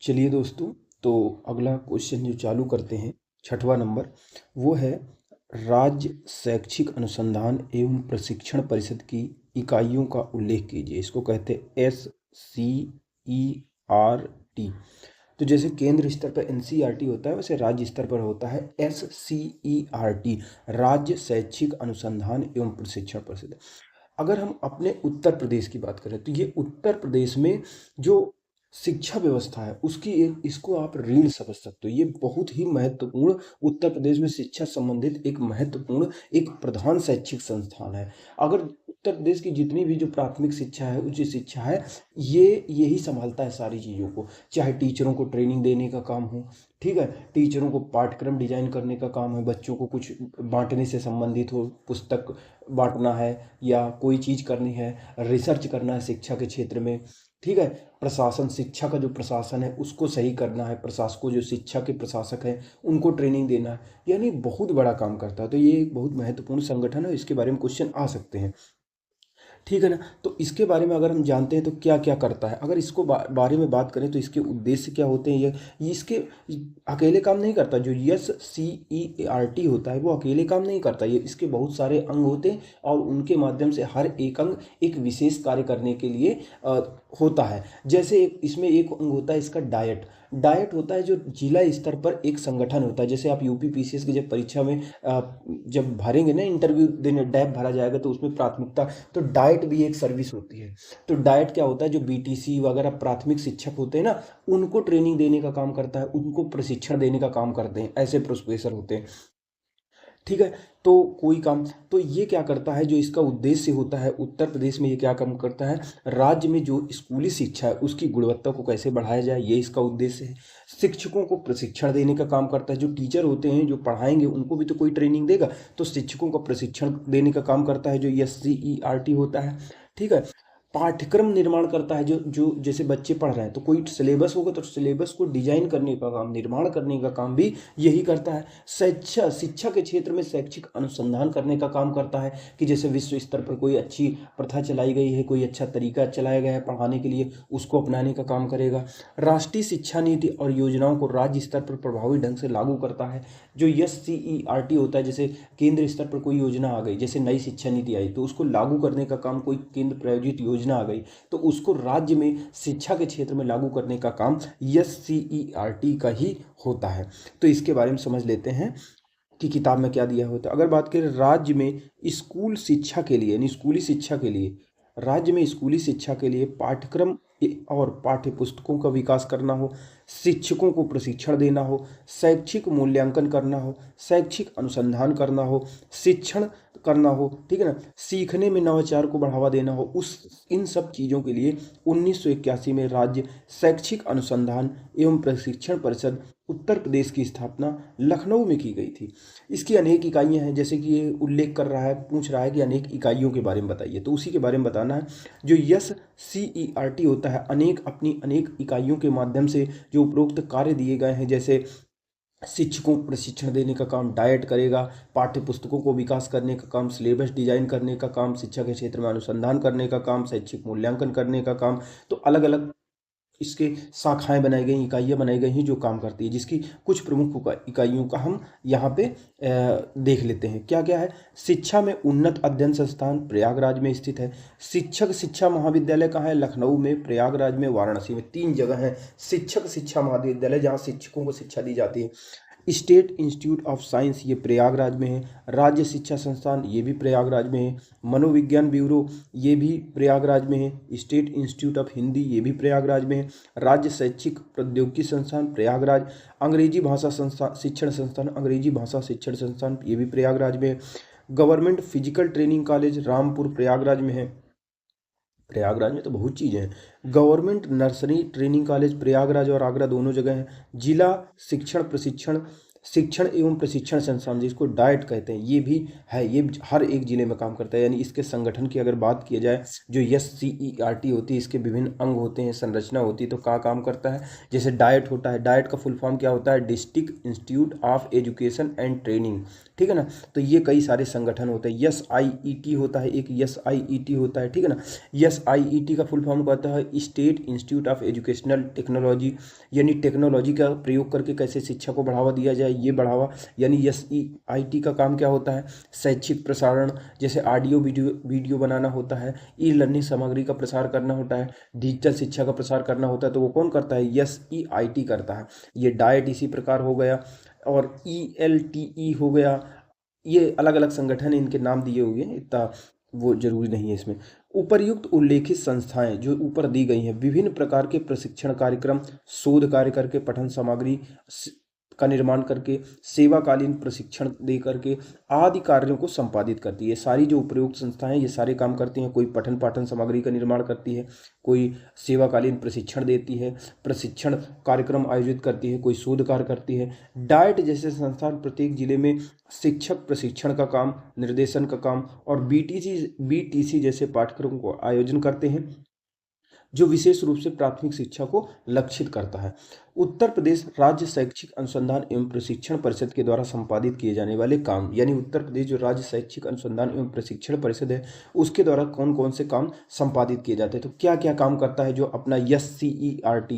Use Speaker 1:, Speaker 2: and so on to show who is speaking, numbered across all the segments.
Speaker 1: चलिए दोस्तों, तो अगला क्वेश्चन जो चालू करते हैं, छठवां नंबर, वो है राज्य शैक्षिक अनुसंधान एवं प्रशिक्षण परिषद की इकाइयों का उल्लेख कीजिए। इसको कहते हैं SCERT। तो जैसे केंद्र स्तर पर NCERT होता है, वैसे राज्य स्तर पर होता है SCERT, राज्य शैक्षिक अनुसंधान एवं प्रशिक्षण परिषद। अगर हम अपने उत्तर प्रदेश की बात करें तो ये उत्तर प्रदेश में जो शिक्षा व्यवस्था है उसकी एक, इसको आप रीढ़ समझ सकते हो। ये बहुत ही महत्वपूर्ण, उत्तर प्रदेश में शिक्षा संबंधित एक महत्वपूर्ण, एक प्रधान शैक्षिक संस्थान है। अगर उत्तर प्रदेश की जितनी भी जो प्राथमिक शिक्षा है, उच्च शिक्षा है, ये यही संभालता है सारी चीज़ों को। चाहे टीचरों को ट्रेनिंग देने का काम हो, ठीक है, टीचरों को पाठ्यक्रम डिजाइन करने का काम है, बच्चों को कुछ बांटने से संबंधित हो, पुस्तक बांटना है या कोई चीज़ करनी है, रिसर्च करना है शिक्षा के क्षेत्र में, ठीक है, प्रशासन, शिक्षा का जो प्रशासन है उसको सही करना है, प्रशासकों जो शिक्षा के प्रशासक हैं उनको ट्रेनिंग देना है, यानी बहुत बड़ा काम करता है। तो ये एक बहुत महत्वपूर्ण संगठन है, इसके बारे में क्वेश्चन आ सकते हैं, ठीक है ना। तो इसके बारे में अगर हम जानते हैं तो क्या क्या करता है, अगर इसको बारे में बात करें तो इसके उद्देश्य क्या होते हैं। ये इसके अकेले काम नहीं करता। जो SCERT होता है वो अकेले काम नहीं करता, ये इसके बहुत सारे अंग होते हैं और उनके माध्यम से हर एक अंग एक विशेष कार्य करने के लिए होता है। जैसे इसमें एक अंग होता है इसका डायट। डायट होता है जो जिला स्तर पर एक संगठन होता है। जैसे आप UP PCS की जब परीक्षा में जब भरेंगे ना, इंटरव्यू देने डैप भरा जाएगा, तो उसमें प्राथमिकता, तो डाइट भी एक सर्विस होती है। तो डाइट क्या होता है, जो BTC वगैरह प्राथमिक शिक्षक होते हैं ना, उनको ट्रेनिंग देने का काम करता है, उनको प्रशिक्षण देने का काम करते हैं, ऐसे प्रोफेसर होते हैं, ठीक है। तो कोई काम, तो ये क्या करता है, जो इसका उद्देश्य होता है उत्तर प्रदेश में, ये क्या काम करता है, राज्य में जो स्कूली शिक्षा है उसकी गुणवत्ता को कैसे बढ़ाया जाए, ये इसका उद्देश्य है। शिक्षकों को प्रशिक्षण देने का काम करता है। जो टीचर होते हैं जो पढ़ाएंगे उनको भी तो कोई ट्रेनिंग देगा, तो शिक्षकों का प्रशिक्षण देने का काम करता है जो SCERT होता है, ठीक है। पाठ्यक्रम निर्माण करता है, जो जो जैसे बच्चे पढ़ रहे हैं तो कोई सिलेबस होगा, तो सिलेबस को डिजाइन करने का काम, निर्माण करने का काम भी यही करता है। शिक्षा के क्षेत्र में शैक्षिक अनुसंधान करने का काम करता है, कि जैसे विश्व स्तर पर कोई अच्छी प्रथा चलाई गई है, कोई अच्छा तरीका चलाया गया है पढ़ाने के लिए, उसको अपनाने का काम करेगा। राष्ट्रीय शिक्षा नीति और योजनाओं को राज्य स्तर पर प्रभावी ढंग से लागू करता है। जो SCERT होता है, जैसे केंद्र स्तर पर कोई योजना आ गई, जैसे नई शिक्षा नीति आई, तो उसको लागू करने का काम, कोई केंद्र प्रायोजित योजना आ गई तो उसको राज्य में शिक्षा के क्षेत्र में लागू करने का काम SCERT का ही होता है। तो इसके बारे में समझ लेते हैं कि किताब में क्या दिया होता है। अगर बात करें राज्य में स्कूल शिक्षा के लिए, यानी स्कूली शिक्षा के लिए, राज्य में स्कूली शिक्षा के लिए पाठ्यक्रम और पाठ्य पुस्तकों का विकास करना हो, शिक्षकों को प्रशिक्षण देना हो, शैक्षिक मूल्यांकन करना हो, शैक्षिक अनुसंधान करना हो, शिक्षण करना हो, ठीक है ना, सीखने में नवाचार को बढ़ावा देना हो, उस इन सब चीज़ों के लिए 1981 में राज्य शैक्षिक अनुसंधान एवं प्रशिक्षण परिषद उत्तर प्रदेश की स्थापना लखनऊ में की गई थी। इसकी अनेक इकाइयां हैं, जैसे कि ये उल्लेख कर रहा है, पूछ रहा है कि अनेक इकाइयों के बारे में बताइए, तो उसी के बारे में बताना है। जो SCERT होता है, अपनी अनेक इकाइयों के माध्यम से जो उपरोक्त कार्य दिए गए हैं, जैसे शिक्षकों को प्रशिक्षण देने का काम डाइट करेगा, पाठ्य पुस्तकों को विकास करने का काम, सिलेबस डिजाइन करने का काम, शिक्षा के क्षेत्र में अनुसंधान करने का काम, शैक्षिक मूल्यांकन करने का काम, तो अलग अलग इसके शाखाएं बनाई गई, इकाइयां बनाई गई हैं जो काम करती है, जिसकी कुछ प्रमुख इकाइयों का हम यहाँ पे देख लेते हैं। क्या क्या है। शिक्षा में उन्नत अध्ययन संस्थान प्रयागराज में स्थित है। शिक्षक शिक्षा महाविद्यालय कहाँ है, लखनऊ में, प्रयागराज में, वाराणसी में, 3 जगह है शिक्षक शिक्षा महाविद्यालय जहाँ शिक्षकों को शिक्षा दी जाती है। स्टेट इंस्टीट्यूट ऑफ साइंस ये प्रयागराज में है। राज्य शिक्षा संस्थान ये भी प्रयागराज में है। मनोविज्ञान ब्यूरो ये भी प्रयागराज में है। स्टेट इंस्टीट्यूट ऑफ हिंदी ये भी प्रयागराज में है। राज्य शैक्षिक प्रौद्योगिकी संस्थान प्रयागराज। अंग्रेजी भाषा संस्थान शिक्षण संस्थान, अंग्रेजी भाषा शिक्षण संस्थान ये भी प्रयागराज में है। Government physical training college Rampur Prayagraj में है। प्रयागराज में तो बहुत चीज़ें हैं। Government nursery training college Prayagraj और आगरा दोनों जगह हैं। जिला शिक्षण प्रशिक्षण शिक्षण एवं प्रशिक्षण संस्थान जिसको डाइट कहते हैं, ये भी है, ये हर एक जिले में काम करता है। यानी इसके संगठन की अगर बात किया जाए, जो SCERT होती है, इसके विभिन्न अंग होते हैं, संरचना होती है, तो कहाँ काम करता है। जैसे डाइट होता है, डाइट का फुल फॉर्म क्या होता है, district institute of education and training, ठीक है ना। तो ये कई सारे संगठन होते हैं। SIET होता है, एक SIET होता है, ठीक है ना। SIET का फुल फॉर्म कहता है state institute of educational technology, यानी टेक्नोलॉजी का प्रयोग करके कैसे शिक्षा को बढ़ावा दिया जाए, ये बढ़ावा। यानी SEIT का काम क्या होता है, शैक्षिक प्रसारण, जैसे ऑडियो वीडियो बनाना होता है, ई लर्निंग सामग्री का प्रसार करना होता है, डिजिटल शिक्षा का प्रसार करना होता है, तो वो कौन करता है, SEIT करता है। ये डाइट इसी प्रकार हो गया, और ELTE हो गया। ये अलग अलग संगठन है, इनके नाम दिए हुए हैं, इतना वो जरूरी नहीं है इसमें। उपर्युक्त उल्लेखित संस्थाएं जो ऊपर दी गई हैं, विभिन्न प्रकार के प्रशिक्षण कार्यक्रम, शोध कार्य करके, पठन सामग्री का निर्माण करके, सेवाकालीन प्रशिक्षण दे करके आदि कार्यों को संपादित करती है। सारी जो उपयुक्त संस्थाएं ये सारे काम करती हैं। कोई पठन पाठन सामग्री का निर्माण करती है, कोई सेवाकालीन प्रशिक्षण देती है, प्रशिक्षण कार्यक्रम आयोजित करती है, कोई शोध कार्य करती है। डाइट जैसे संस्थान प्रत्येक जिले में शिक्षक प्रशिक्षण का काम, निर्देशन का काम और BTC जैसे पाठ्यक्रम को आयोजन करते हैं, जो विशेष रूप से प्राथमिक शिक्षा को लक्षित करता है। उत्तर प्रदेश राज्य शैक्षिक अनुसंधान एवं प्रशिक्षण परिषद के द्वारा संपादित किए जाने वाले काम, यानी उत्तर प्रदेश जो राज्य शैक्षिक अनुसंधान एवं प्रशिक्षण परिषद है, उसके द्वारा कौन कौन से काम संपादित किए जाते हैं, तो क्या क्या काम करता है जो अपना SCERT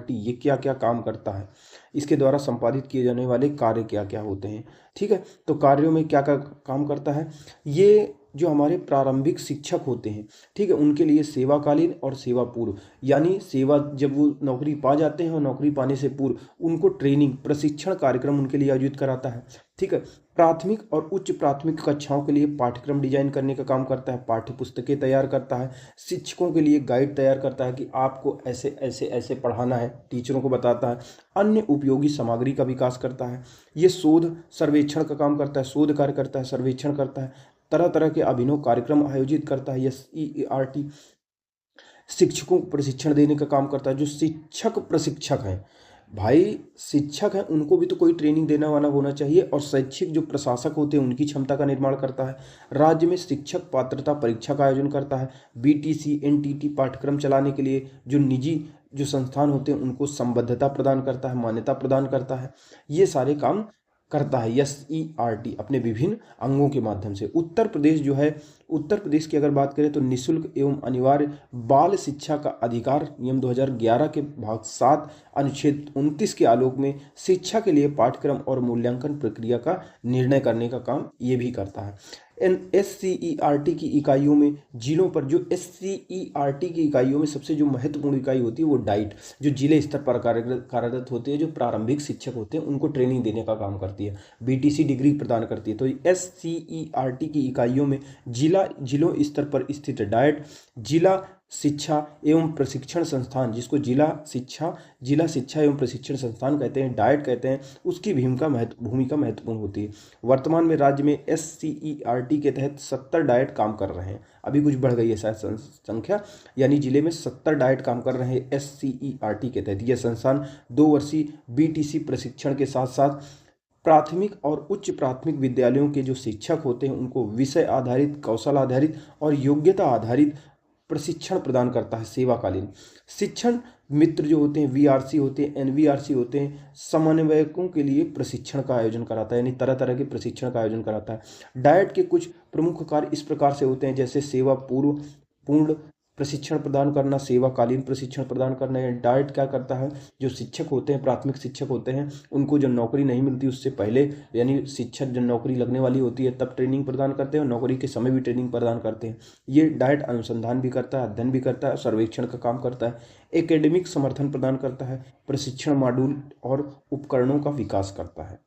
Speaker 1: ये क्या क्या काम करता है, इसके द्वारा संपादित किए जाने वाले कार्य क्या क्या होते हैं। ठीक है, तो कार्यों में क्या क्या काम करता है, ये जो हमारे प्रारंभिक शिक्षक होते हैं, ठीक है, उनके लिए सेवाकालीन और सेवा पूर्व, यानी सेवा जब वो नौकरी पा जाते हैं और नौकरी पाने से पूर्व उनको ट्रेनिंग प्रशिक्षण कार्यक्रम उनके लिए आयोजित कराता है। ठीक है, प्राथमिक और उच्च प्राथमिक कक्षाओं के लिए पाठ्यक्रम डिजाइन करने का काम करता है, पाठ्य पुस्तकें तैयार करता है, शिक्षकों के लिए गाइड तैयार करता है कि आपको ऐसे ऐसे ऐसे पढ़ाना है, टीचरों को बताता है, अन्य उपयोगी सामग्री का विकास करता है। ये शोध सर्वेक्षण का काम करता है, शोध कार्य करता है, सर्वेक्षण करता है, तरह तरह के अभिनव कार्यक्रम आयोजित करता है। SERT शिक्षकों को प्रशिक्षण देने का काम करता है। जो शिक्षक प्रशिक्षक हैं भाई, शिक्षक हैं, उनको भी तो कोई ट्रेनिंग देने वाला होना चाहिए, और शैक्षिक जो प्रशासक होते हैं उनकी क्षमता का निर्माण करता है। राज्य में शिक्षक पात्रता परीक्षा का आयोजन करता है। BTC NTT पाठ्यक्रम चलाने के लिए जो निजी जो संस्थान होते हैं उनको संबद्धता प्रदान करता है, मान्यता प्रदान करता है। ये सारे काम करता है SERT अपने विभिन्न अंगों के माध्यम से। उत्तर प्रदेश जो है, उत्तर प्रदेश की अगर बात करें तो निःशुल्क एवं अनिवार्य बाल शिक्षा का अधिकार नियम 2011 के भाग 7 अनुच्छेद 29 के आलोक में शिक्षा के लिए पाठ्यक्रम और मूल्यांकन प्रक्रिया का निर्णय करने का काम ये भी करता है। SCERT की इकाइयों में जिलों पर, जो SCERT की इकाइयों में सबसे जो महत्वपूर्ण इकाई होती है वो डाइट, जो जिले स्तर पर कार्यरत होती है, जो प्रारंभिक शिक्षक होते हैं उनको ट्रेनिंग देने का काम करती है, BTC डिग्री प्रदान करती है। तो SCERT की इकाइयों में जिलों स्तर पर स्थित डाइट, जिला शिक्षा एवं प्रशिक्षण संस्थान, जिसको जिला शिक्षा एवं प्रशिक्षण संस्थान कहते हैं, डाइट कहते हैं, उसकी भूमिका महत्वपूर्ण होती है। वर्तमान में राज्य में SCERT के तहत 70 डाइट काम कर रहे हैं, अभी कुछ बढ़ गई है शायद संख्या, यानी जिले में 70 डाइट काम कर रहे हैं SCERT के तहत। यह संस्थान 2 वर्षीय BTC प्रशिक्षण के साथ साथ प्राथमिक और उच्च प्राथमिक विद्यालयों के जो शिक्षक होते हैं उनको विषय आधारित, कौशल आधारित और योग्यता आधारित प्रशिक्षण प्रदान करता है। सेवाकालीन शिक्षण मित्र जो होते हैं, VRC होते हैं, NVRC होते हैं, समन्वयकों के लिए प्रशिक्षण का आयोजन कराता है, यानी तरह तरह के प्रशिक्षण का आयोजन कराता है। डाइट के कुछ प्रमुख कार्य इस प्रकार से होते हैं, जैसे सेवा पूर्ण प्रशिक्षण प्रदान करना, सेवाकालीन प्रशिक्षण प्रदान करना। या डाइट क्या करता है, जो शिक्षक होते हैं, प्राथमिक शिक्षक होते हैं, उनको जब नौकरी नहीं मिलती उससे पहले, यानी शिक्षक जब नौकरी लगने वाली होती है तब ट्रेनिंग प्रदान करते हैं, और नौकरी के समय भी ट्रेनिंग प्रदान करते हैं। ये डाइट अनुसंधान भी करता है, अध्ययन भी करता है, सर्वेक्षण का काम करता है, एकेडमिक समर्थन प्रदान करता है, प्रशिक्षण मॉड्यूल और उपकरणों का विकास करता है।